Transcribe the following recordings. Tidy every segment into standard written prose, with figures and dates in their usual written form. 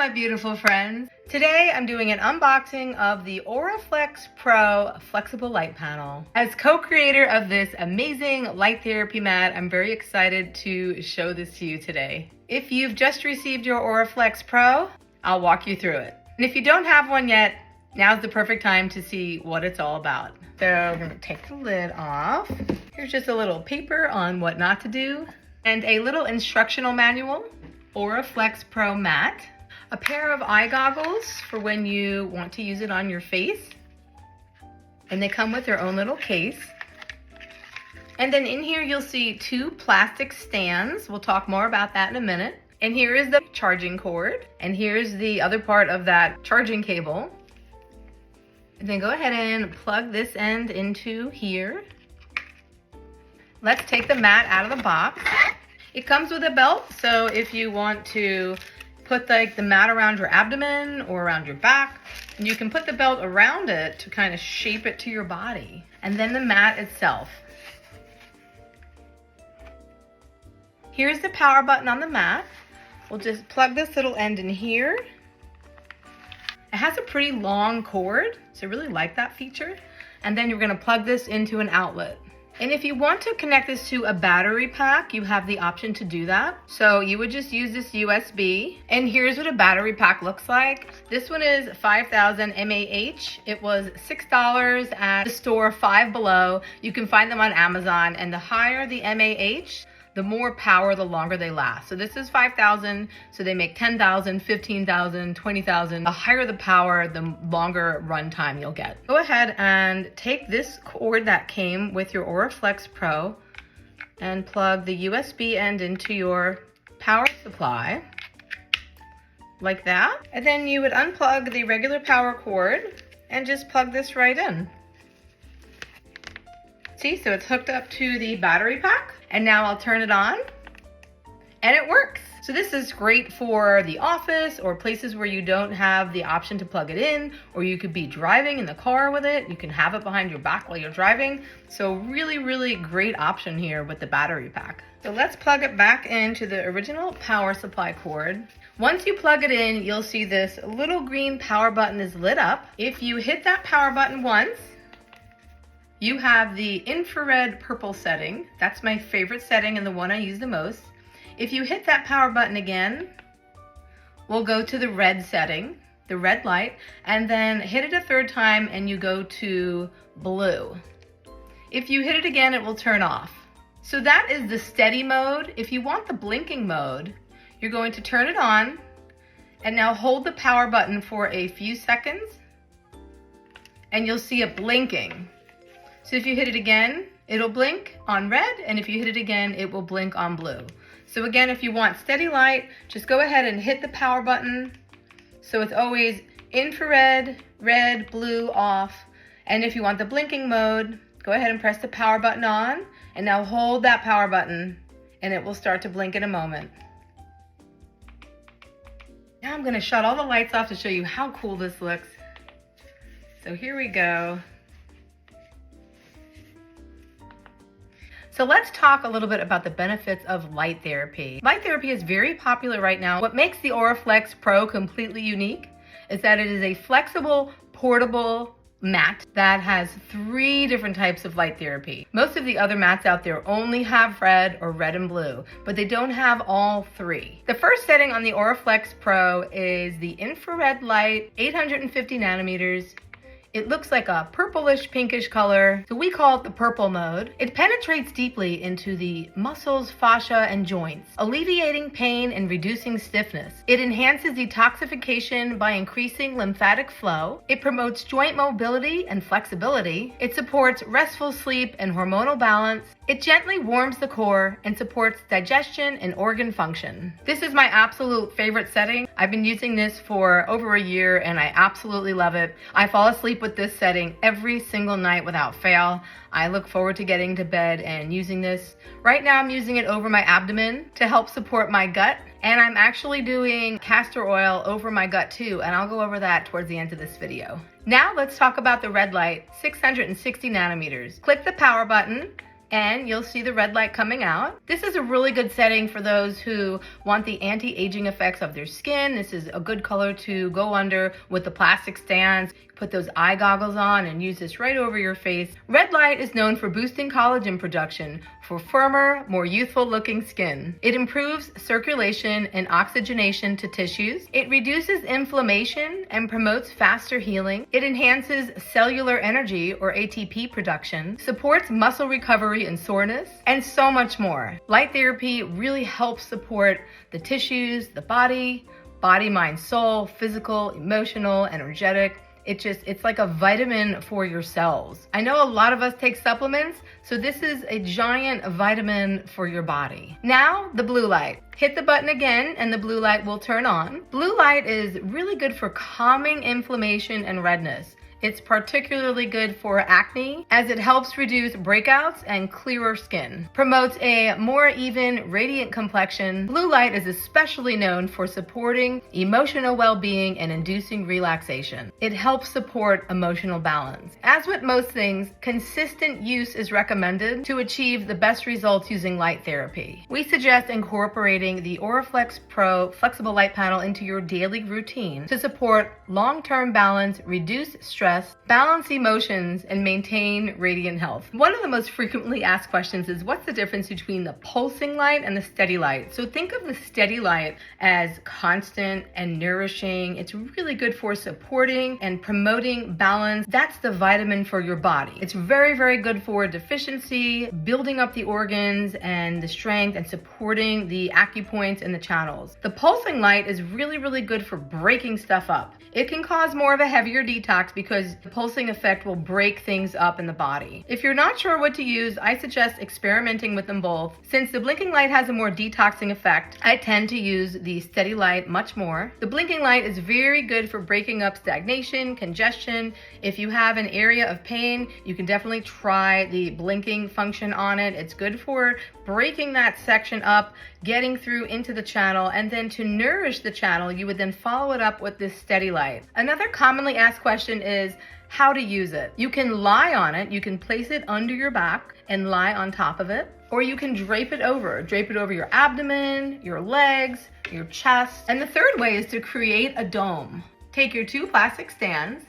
my beautiful friends. Today I'm doing an unboxing of the Auraflex Pro Flexible Light Panel. As co-creator of this amazing light therapy mat, I'm very excited to show this to you today. If you've just received your Auraflex Pro, I'll walk you through it. And if you don't have one yet, now's the perfect time to see what it's all about. So I'm gonna take the lid off. Here's just a little paper on what not to do and a little instructional manual. Auraflex Pro mat, a pair of eye goggles for when you want to use it on your face, and they come with their own little case. And then in here you'll see two plastic stands. We'll talk more about that in a minute. And here is the charging cord, and here's the other part of that charging cable. And then go ahead and plug this end into here. Let's take the mat out of the box. It comes with a belt, so if you want to put the mat around your abdomen or around your back, and you can put the belt around it to kind of shape it to your body. And then the mat itself. Here's the power button on the mat. We'll just plug this little end in here. It has a pretty long cord, so I really like that feature. And then you're gonna plug this into an outlet. And if you want to connect this to a battery pack, you have the option to do that. So you would just use this USB. And here's what a battery pack looks like. This one is 5,000 mAh. It was $6 at the store Five Below. You can find them on Amazon. And the higher the mAh, the more power, the longer they last. So this is 5,000, so they make 10,000, 15,000, 20,000. The higher the power, the longer run time you'll get. Go ahead and take this cord that came with your Auraflex Pro and plug the USB end into your power supply, like that. And then you would unplug the regular power cord and just plug this right in. See, so it's hooked up to the battery pack. And now I'll turn it on and it works. So this is great for the office or places where you don't have the option to plug it in, or you could be driving in the car with it. You can have it behind your back while you're driving. So really, really great option here with the battery pack. So let's plug it back into the original power supply cord. Once you plug it in, you'll see this little green power button is lit up. If you hit that power button once, you have the infrared purple setting. That's my favorite setting and the one I use the most. If you hit that power button again, we'll go to the red setting, the red light, and then hit it a third time and you go to blue. If you hit it again, it will turn off. So that is the steady mode. If you want the blinking mode, you're going to turn it on and now hold the power button for a few seconds and you'll see it blinking. So if you hit it again, it'll blink on red, and if you hit it again, it will blink on blue. So again, if you want steady light, just go ahead and hit the power button. So it's always infrared, red, blue, off. And if you want the blinking mode, go ahead and press the power button on, and now hold that power button, and it will start to blink in a moment. Now I'm gonna shut all the lights off to show you how cool this looks. So here we go. So let's talk a little bit about the benefits of light therapy. Light therapy is very popular right now. What makes the Auraflex Pro completely unique is that it is a flexible, portable mat that has 3 different types of light therapy. Most of the other mats out there only have red or red and blue, but they don't have all 3. The first setting on the Auraflex Pro is the infrared light, 850 nanometers. It looks like a purplish pinkish color, so we call it the purple mode. It penetrates deeply into the muscles, fascia, and joints, alleviating pain and reducing stiffness. It enhances detoxification by increasing lymphatic flow. It promotes joint mobility and flexibility. It supports restful sleep and hormonal balance. It gently warms the core and supports digestion and organ function. This is my absolute favorite setting. I've been using this for over a year and I absolutely love it. I fall asleep with this setting every single night without fail. I look forward to getting to bed and using this. Right now I'm using it over my abdomen to help support my gut, and I'm actually doing castor oil over my gut too, and I'll go over that towards the end of this video. Now let's talk about the red light, 660 nanometers. Click the power button, and you'll see the red light coming out. This is a really good setting for those who want the anti-aging effects of their skin. This is a good color to go under with the plastic stands. Put those eye goggles on and use this right over your face. Red light is known for boosting collagen production for firmer, more youthful looking skin. It improves circulation and oxygenation to tissues. It reduces inflammation and promotes faster healing. It enhances cellular energy or ATP production, supports muscle recovery and soreness, and so much more. Light therapy really helps support the tissues, the body, mind, soul, physical, emotional, energetic. It's like a vitamin for your cells. I know a lot of us take supplements, so this is a giant vitamin for your body. Now, the blue light. Hit the button again and the blue light will turn on. Blue light is really good for calming inflammation and redness. It's particularly good for acne as it helps reduce breakouts and clearer skin. Promotes a more even, radiant complexion. Blue light is especially known for supporting emotional well-being and inducing relaxation. It helps support emotional balance. As with most things, consistent use is recommended to achieve the best results using light therapy. We suggest incorporating the Auraflex Pro flexible light panel into your daily routine to support long-term balance, reduce stress, balance emotions, and maintain radiant health. One of the most frequently asked questions is what's the difference between the pulsing light and the steady light? So think of the steady light as constant and nourishing. It's really good for supporting and promoting balance. That's the vitamin for your body. It's very, very good for deficiency, building up the organs and the strength and supporting the acupoints and the channels. The pulsing light is really, really good for breaking stuff up. It can cause more of a heavier detox because the pulsing effect will break things up in the body. If you're not sure what to use, I suggest experimenting with them both. Since the blinking light has a more detoxing effect, I tend to use the steady light much more. The blinking light is very good for breaking up stagnation, congestion. If you have an area of pain, you can definitely try the blinking function on it. It's good for breaking that section up, getting through into the channel, and then to nourish the channel, you would then follow it up with this steady light. Another commonly asked question is how to use it. You can lie on it, you can place it under your back and lie on top of it, or you can drape it over your abdomen, your legs, your chest. And the third way is to create a dome. Take your two plastic stands,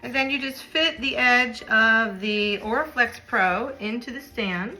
and then you just fit the edge of the Auraflex Pro into the stand.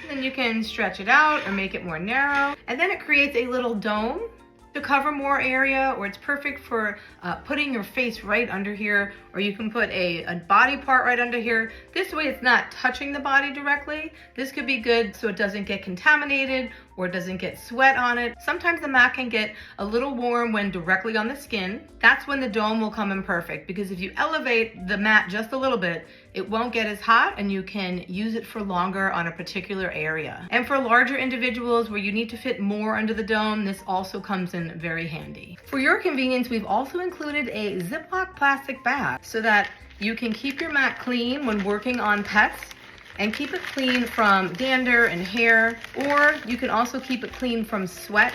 Then you can stretch it out or make it more narrow. And then it creates a little dome to cover more area, or it's perfect for putting your face right under here, or you can put a body part right under here. This way it's not touching the body directly. This could be good so it doesn't get contaminated or it doesn't get sweat on it. Sometimes the mat can get a little warm when directly on the skin. That's when the dome will come in perfect, because if you elevate the mat just a little bit, it won't get as hot and you can use it for longer on a particular area. And for larger individuals where you need to fit more under the dome, this also comes in very handy. For your convenience, we've also included a Ziploc plastic bag so that you can keep your mat clean when working on pets and keep it clean from dander and hair, or you can also keep it clean from sweat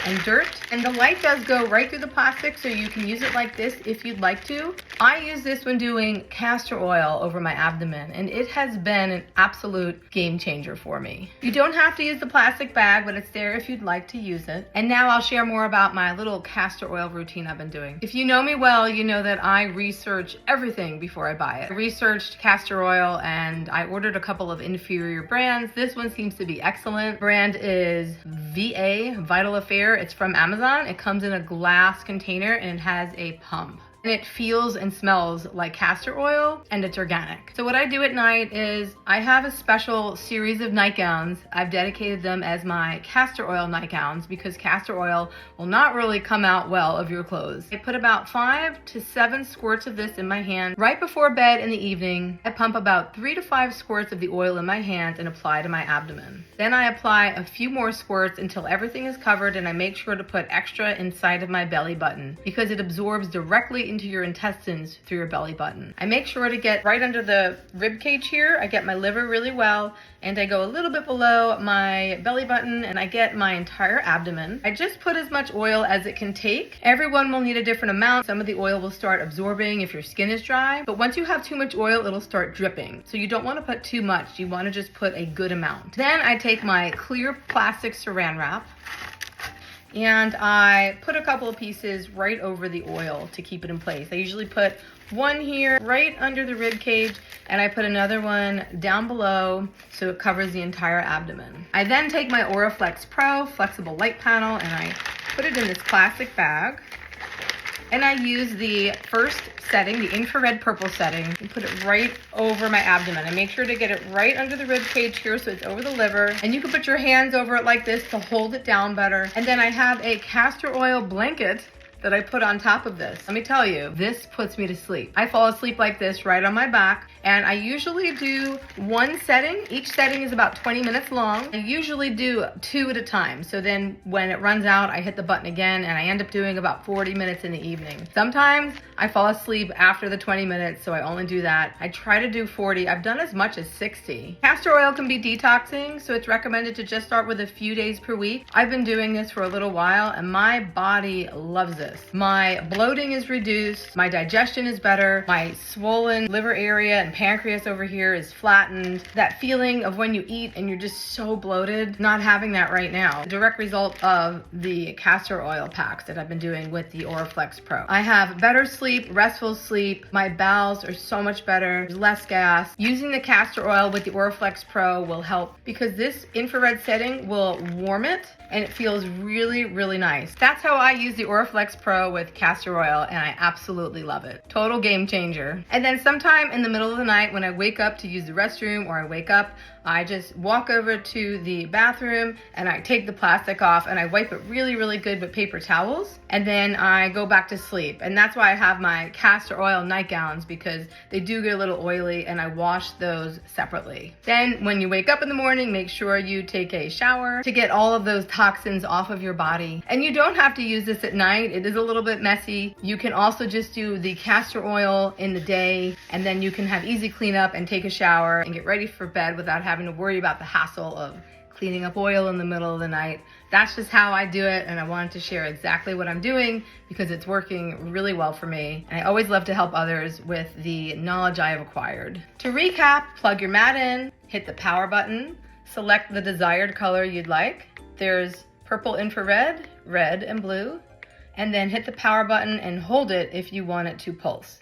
and dirt. And the light does go right through the plastic, so you can use it like this if you'd like to. I use this when doing castor oil over my abdomen, and it has been an absolute game changer for me. You don't have to use the plastic bag, but it's there if you'd like to use it. And now I'll share more about my little castor oil routine I've been doing. If you know me well, you know that I research everything before I buy it. I researched castor oil and I ordered a couple of inferior brands. This one seems to be excellent. Brand is VA, Vital Affair. It's from Amazon. It comes in a glass container and it has a pump. And it feels and smells like castor oil, and it's organic. So what I do at night is I have a special series of nightgowns. I've dedicated them as my castor oil nightgowns because castor oil will not really come out well of your clothes. I put about 5 to 7 squirts of this in my hand. Right before bed in the evening, I pump about 3 to 5 squirts of the oil in my hand and apply to my abdomen. Then I apply a few more squirts until everything is covered, and I make sure to put extra inside of my belly button because it absorbs directly into your intestines through your belly button. I make sure to get right under the rib cage here. I get my liver really well, and I go a little bit below my belly button, and I get my entire abdomen. I just put as much oil as it can take. Everyone will need a different amount. Some of the oil will start absorbing if your skin is dry, but once you have too much oil, it'll start dripping. So you don't want to put too much. You want to just put a good amount. Then I take my clear plastic saran wrap, and I put a couple of pieces right over the oil to keep it in place. I usually put one here right under the rib cage, and I put another one down below so it covers the entire abdomen. I then take my Oraflex Pro flexible light panel and I put it in this plastic bag, and I use the first setting, the infrared purple setting, and put it right over my abdomen. I make sure to get it right under the rib cage here so it's over the liver, and you can put your hands over it like this to hold it down better. And then I have a castor oil blanket that I put on top of this. Let me tell you, this puts me to sleep. I fall asleep like this right on my back, and I usually do one setting. Each setting is about 20 minutes long. I usually do 2 at a time. So then when it runs out, I hit the button again, and I end up doing about 40 minutes in the evening. Sometimes I fall asleep after the 20 minutes, so I only do that. I try to do 40. I've done as much as 60. Castor oil can be detoxing, so it's recommended to just start with a few days per week. I've been doing this for a little while, and my body loves this. My bloating is reduced, my digestion is better, my swollen liver area and pancreas over here is flattened. That feeling of when you eat and you're just so bloated, not having that right now. A direct result of the castor oil packs that I've been doing with the Oraflex Pro. I have better sleep, restful sleep, my bowels are so much better, there's less gas. Using the castor oil with the Oraflex Pro will help because this infrared setting will warm it, and it feels really, really nice. That's how I use the Oraflex Pro with castor oil, and I absolutely love it. Total game changer. And then sometime in the middle of the night when I wake up to use the restroom or I wake up, I just walk over to the bathroom and I take the plastic off and I wipe it really, really good with paper towels, and then I go back to sleep. And that's why I have my castor oil nightgowns, because they do get a little oily, and I wash those separately. Then when you wake up in the morning, make sure you take a shower to get all of those toxins off of your body. And you don't have to use this at night. It is a little bit messy. You can also just do the castor oil in the day, and then you can have easy cleanup and take a shower and get ready for bed without having to worry about the hassle of cleaning up oil in the middle of the night. That's just how I do it, and I wanted to share exactly what I'm doing because it's working really well for me. And I always love to help others with the knowledge I have acquired. To recap, plug your mat in, hit the power button, select the desired color you'd like. There's purple infrared, red, and blue, and then hit the power button and hold it if you want it to pulse.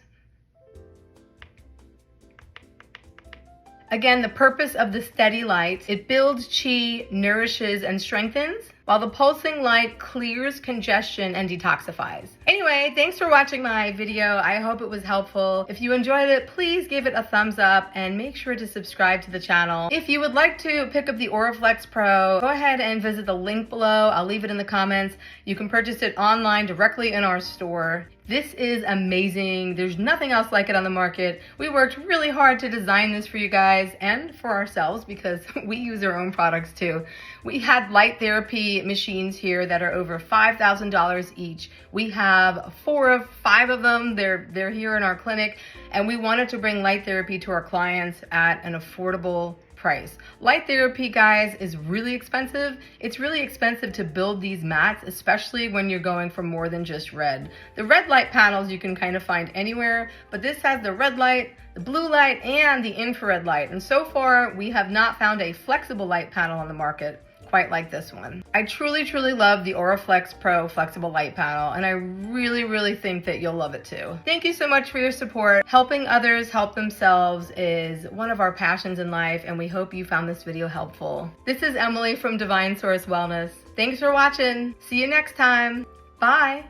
Again, the purpose of the steady light, it builds chi, nourishes, and strengthens, while the pulsing light clears congestion and detoxifies. Anyway, thanks for watching my video. I hope it was helpful. If you enjoyed it, please give it a thumbs up and make sure to subscribe to the channel. If you would like to pick up the Oraflex Pro, go ahead and visit the link below. I'll leave it in the comments. You can purchase it online directly in our store. This is amazing. There's nothing else like it on the market. We worked really hard to design this for you guys and for ourselves because we use our own products too. We had light therapy machines here that are over $5,000 each. We have 4 or 5 of them. They're here in our clinic, and we wanted to bring light therapy to our clients at an affordable price. Light therapy, guys, is really expensive. It's really expensive to build these mats, especially when you're going for more than just red. The red light panels you can kind of find anywhere, but this has the red light, the blue light, and the infrared light. And so far, we have not found a flexible light panel on the market quite like this one. I truly, truly love the Oraflex Pro flexible light panel, and I really, really think that you'll love it too. Thank you so much for your support. Helping others help themselves is one of our passions in life, and we hope you found this video helpful. This is Emily from Divine Source Wellness. Thanks for watching. See you next time. Bye.